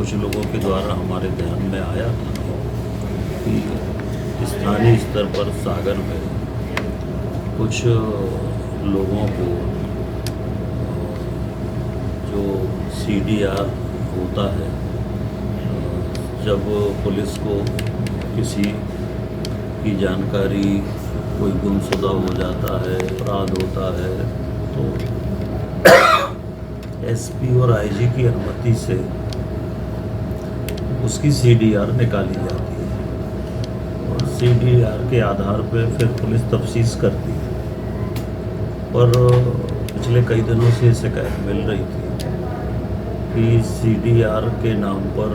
कुछ लोगों के द्वारा हमारे ध्यान में आया था कि स्थानीय स्तर पर सागर में कुछ लोगों को जो CDR होता है, जब पुलिस को किसी की जानकारी, कोई गुमशुदा हो जाता है, अपराध होता है, तो SP और IG की अनुमति से उसकी CDR निकाली जाती है और CDR के आधार पर फिर पुलिस तफ्तीश करती है। पर पिछले कई दिनों से शिकायत मिल रही थी कि CDR के नाम पर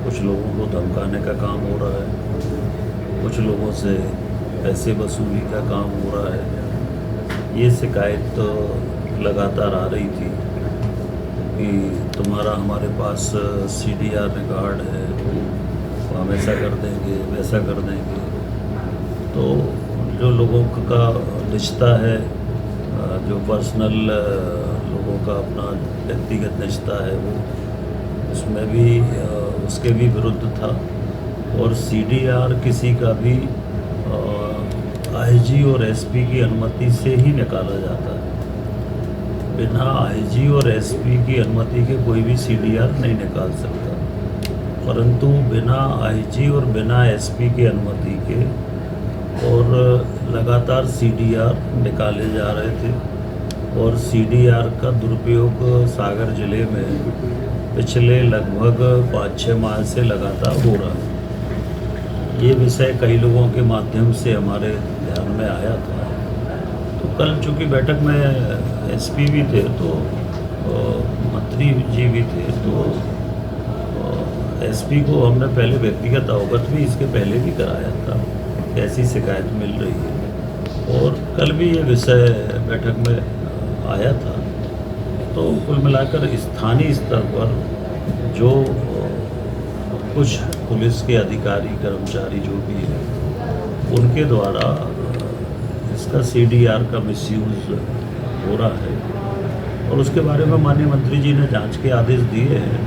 कुछ लोगों को धमकाने का काम हो रहा है, कुछ लोगों से पैसे वसूली का काम हो रहा है। ये शिकायत लगातार आ रही थी कि तुम्हारा हमारे पास CDR रिकॉर्ड है, तो हम ऐसा कर देंगे, वैसा कर देंगे। तो जो लोगों का रिश्ता है, जो पर्सनल लोगों का अपना व्यक्तिगत रिश्ता है, वो उसमें भी उसके भी विरुद्ध था। और CDR किसी का भी IG और SP की अनुमति से ही निकाला जाता है। बिना IG और SP की अनुमति के कोई भी CDR नहीं निकाल सकता, परंतु बिना IG और बिना SP की अनुमति के और लगातार CDR निकाले जा रहे थे। और CDR का दुरुपयोग सागर जिले में पिछले लगभग 5-6 माह से लगातार हो रहा है। ये विषय कई लोगों के माध्यम से हमारे ध्यान में आया था। तो कल चूँकि बैठक में SP भी थे, तो मंत्री जी भी थे, तो SP को हमने पहले व्यक्तिगत अवगत भी इसके पहले भी कराया था, ऐसी शिकायत मिल रही है। और कल भी ये विषय बैठक में आया था। तो कुल मिलाकर स्थानीय स्तर पर जो कुछ पुलिस के अधिकारी, कर्मचारी जो भी है, उनके द्वारा इसका CDR का मिसयूज़ हो रहा है और उसके बारे में माननीय मंत्री जी ने जांच के आदेश दिए हैं।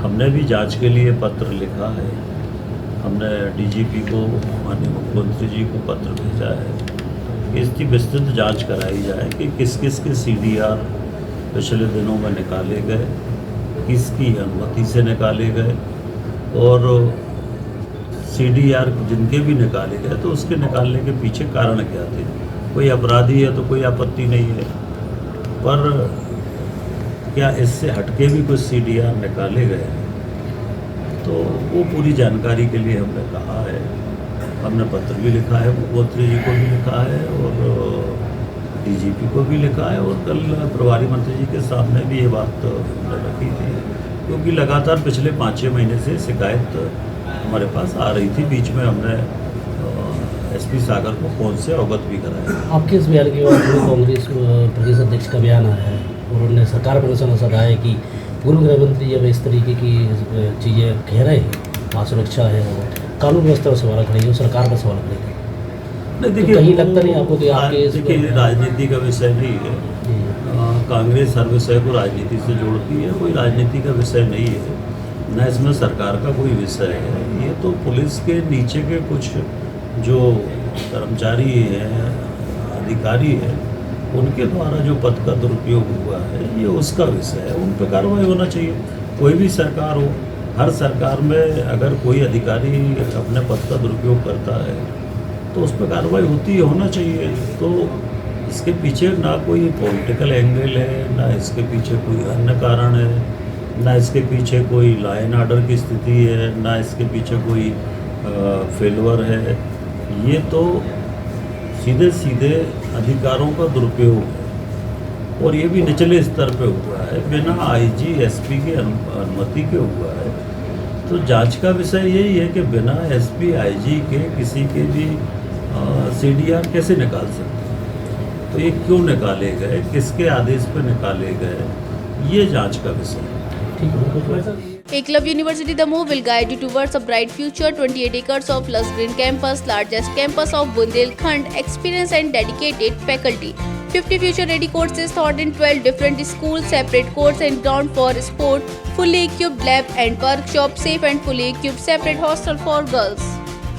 हमने भी जांच के लिए पत्र लिखा है, हमने DGP को, माननीय मुख्यमंत्री जी को पत्र भेजा है कि इसकी विस्तृत जांच कराई जाए कि किस किस के CDR पिछले दिनों में निकाले गए, किसकी अनुमति से निकाले गए, और CDR जिनके भी निकाले गए तो उसके निकालने के पीछे कारण क्या थे। कोई अपराधी है तो कोई आपत्ति नहीं है, पर क्या इससे हटके भी कुछ CDR निकाले गए, तो वो पूरी जानकारी के लिए हमने कहा है। हमने पत्र भी लिखा है, मुख्यमंत्री जी को भी लिखा है और DGP को भी लिखा है, और कल प्रभारी मंत्री जी के सामने भी ये बात हमने रखी थी, क्योंकि लगातार पिछले 5-6 महीने से शिकायत हमारे पास आ रही थी। बीच में हमने SP सागर को फोन से अवगत भी कराया। आपके इस बयान के बाद कांग्रेस प्रदेश अध्यक्ष का बयान आया है और उन्होंने सरकार पर निशाना साधा है कि पूर्व गृह मंत्री जब इस तरीके की चीज़ें कह रहे हैं, असुरक्षा है और कानून व्यवस्था पर सवाल खड़े और सरकार पर सवाल खड़े। नहीं, देखिए, तो कहीं लगता नहीं आपको कि आपके देखिए, राजनीति का विषय नहीं है। कांग्रेस हर विषय को राजनीति से जोड़ती है, कोई राजनीति का विषय नहीं है, न इसमें सरकार का कोई विषय है। ये तो पुलिस के नीचे के कुछ जो कर्मचारी हैं, अधिकारी हैं, उनके द्वारा जो पद का दुरुपयोग हुआ है, ये उसका विषय है। उन पर कार्रवाई होना चाहिए। कोई भी सरकार हो, हर सरकार में अगर कोई अधिकारी अपने पद का दुरुपयोग करता है तो उस पर कार्रवाई होती होना चाहिए। तो इसके पीछे ना कोई पॉलिटिकल एंगल है, ना इसके पीछे कोई अन्य कारण है, ना इसके पीछे कोई लॉ एंड ऑर्डर की स्थिति है, ना इसके पीछे कोई फेलवर है। ये तो सीधे सीधे अधिकारों का दुरुपयोग है, और ये भी निचले स्तर पे हुआ है, बिना IG SP की अनुमति के हुआ है। तो जांच का विषय यही है कि बिना SP IG के किसी के भी CDR कैसे निकाल सकते हैं, तो ये क्यों निकाले गए, किसके आदेश पर निकाले गए, ये जांच का विषय है। Eklavya University Damoh will guide you towards a bright future. 28 acres of lush green campus, largest campus of Bundelkhand, experienced and dedicated faculty. 50 future-ready courses taught in 12 different schools, separate courts and ground for sport, fully equipped lab and workshop, safe and fully equipped separate hostel for girls.